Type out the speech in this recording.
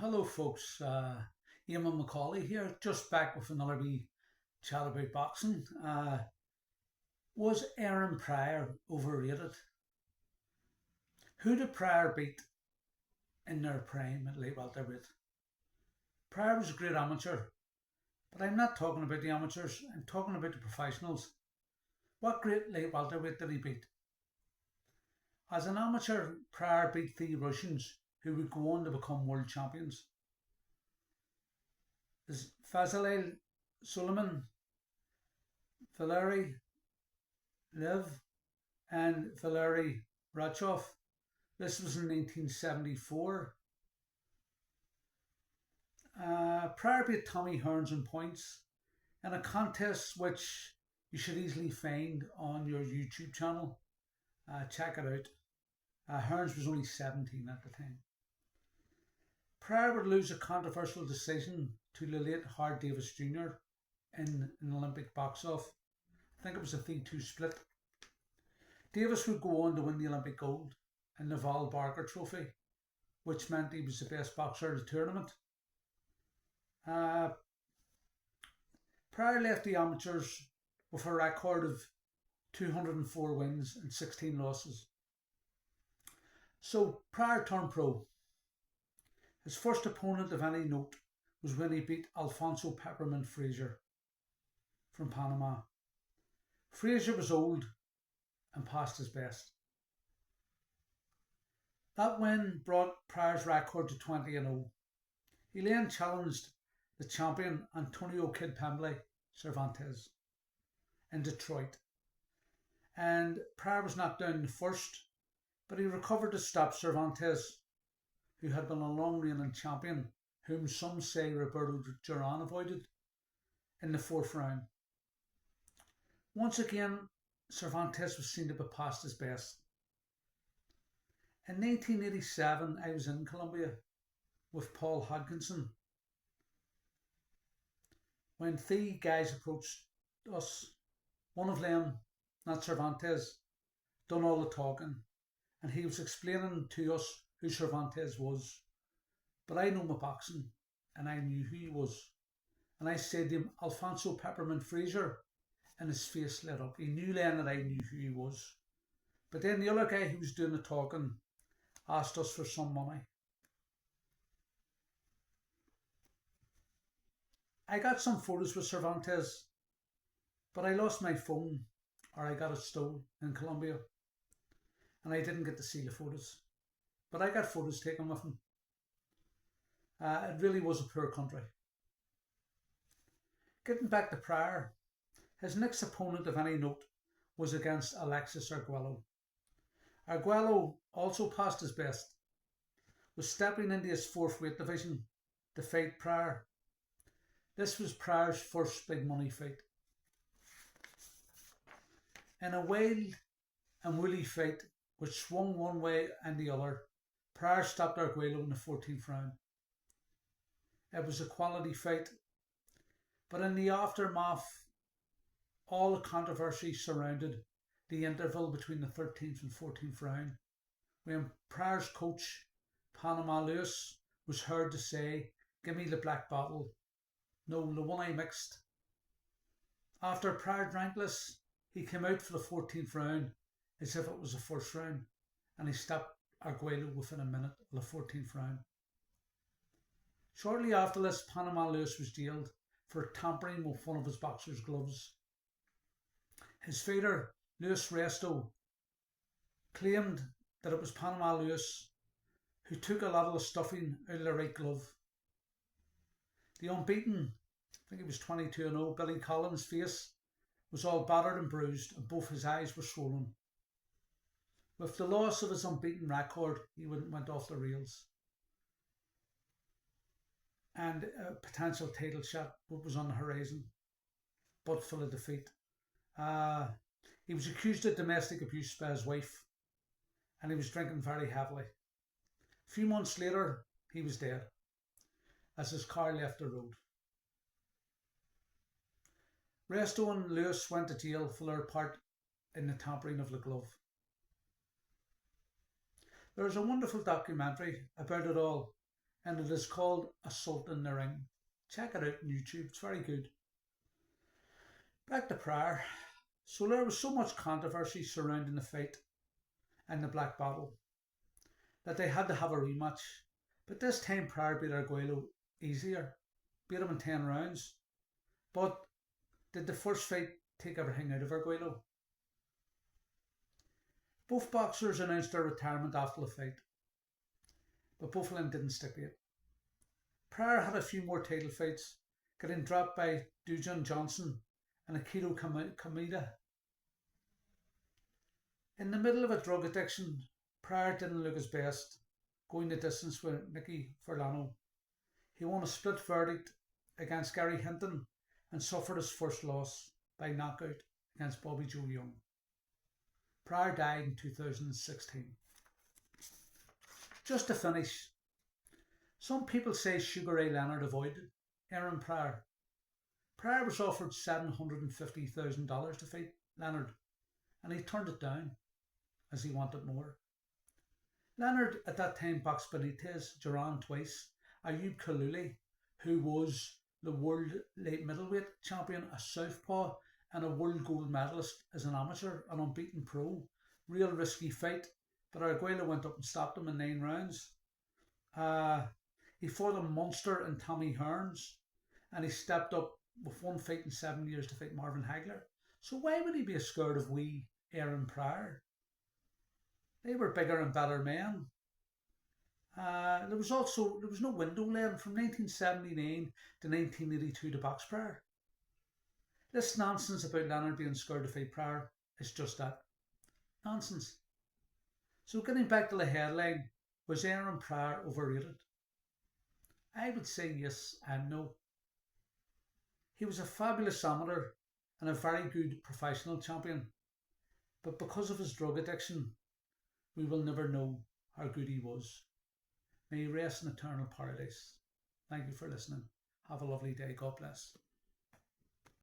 Hello, folks. Eamon McAuley here, just back with another wee chat about boxing. Was Aaron Pryor overrated? Who did Pryor beat in their prime at light welterweight? Pryor was a great amateur, but I'm not talking about the amateurs, I'm talking about the professionals. What great light welterweight did he beat? As an amateur, Pryor beat the Russians who would go on to become world champions. Is Fazalel Suleiman, Valery Lev, and Valery Rachov. This was in 1974. Pryor beat Tommy Hearns in points in a contest which you should easily find on your YouTube channel. Check it out. Hearns was only 17 at the time. Pryor would lose a controversial decision to the late Howard Davis Jr. in an Olympic box-off. I think it was a 3-2 split. Davis would go on to win the Olympic gold and the Val Barker Trophy, which meant he was the best boxer of the tournament. Pryor left the amateurs with a record of 204 wins and 16 losses. So Pryor turned pro. His first opponent of any note was when he beat Alfonso Peppermint Frazier from Panama. Frazier was old and past his best. That win brought Pryor's record to 20-0. He then challenged the champion Antonio Kid Pemble Cervantes in Detroit. And Pryor was knocked down in the first, but he recovered to stop Cervantes, who had been a long-reigning champion, whom some say Roberto Duran avoided, in the fourth round. Once again, Cervantes was seen to be past his best. In 1987, I was in Colombia with Paul Hodgkinson when three guys approached us. One of them, not Cervantes, done all the talking, and he was explaining to us who Cervantes was. But I know my boxing, and I knew who he was. And I said to him, Alfonso Peppermint Frazier, and his face lit up. He knew then that I knew who he was. But then the other guy who was doing the talking asked us for some money. I got some photos with Cervantes, but I lost my phone, or I got it stolen in Colombia, and I didn't get to see the photos. But I got photos taken with him. It really was a poor country. Getting back to Pryor, his next opponent of any note was against Alexis Arguello. Arguello, also past his best, was stepping into his fourth weight division to fight Pryor. This was Pryor's first big money fight. In a wild and woolly fight which swung one way and the other, Pryor stopped Arguello in the 14th round. It was a quality fight, but in the aftermath, all the controversy surrounded the interval between the 13th and 14th round, when Pryor's coach, Panama Lewis, was heard to say, "Give me the black bottle. No, the one I mixed." After Pryor drank this, he came out for the 14th round as if it was the first round, and he stopped Arguello within a minute of the 14th round. Shortly after this, Panama Lewis was jailed for tampering with one of his boxer's gloves. His fighter, Luis Resto, claimed that it was Panama Lewis who took a lot of the stuffing out of the right glove. The unbeaten, I think he was 22-0, Billy Collins' face was all battered and bruised, and both his eyes were swollen. With the loss of his unbeaten record, he went off the rails. And a potential title shot was on the horizon, but full of defeat. He was accused of domestic abuse by his wife, and he was drinking very heavily. A few months later, he was dead as his car left the road. Resto and Lewis went to jail for their part in the tampering of the glove. There is a wonderful documentary about it all and it is called Assault in the Ring. Check it out on YouTube, it's very good. Back to Pryor. So there was so much controversy surrounding the fight and the Black Battle that they had to have a rematch. But this time Pryor beat Arguello easier, beat him in 10 rounds. But did the first fight take everything out of Arguello? Both boxers announced their retirement after the fight, but both of them didn't stick to it. Pryor had a few more title fights, getting dropped by Dujan Johnson and Akito Kameda. In the middle of a drug addiction, Pryor didn't look his best, going the distance with Nicky Furlano. He won a split verdict against Gary Hinton and suffered his first loss by knockout against Bobby Joe Young. Pryor died in 2016. Just to finish, some people say Sugar Ray Leonard avoided Aaron Pryor. Pryor was offered $750,000 to fight Leonard, and he turned it down as he wanted more. Leonard at that time boxed Benitez, Duran twice, Ayub Kaluli, who was the world late middleweight champion, a southpaw, and a world gold medalist as an amateur, an unbeaten pro. Real risky fight, but Arguello went up and stopped him in 9 rounds. He fought a monster in Tommy Hearns, and he stepped up with 1 fight in 7 years to fight Marvin Hagler. So why would he be scared of wee Aaron Pryor? They were bigger and better men. There was no window left from 1979 to 1982 to box Pryor. This nonsense about Leonard being scared to fight Pryor is just that. Nonsense. So getting back to the headline, was Aaron Pryor overrated? I would say yes and no. He was a fabulous amateur and a very good professional champion, but because of his drug addiction, we will never know how good he was. May he rest in eternal paradise. Thank you for listening. Have a lovely day. God bless.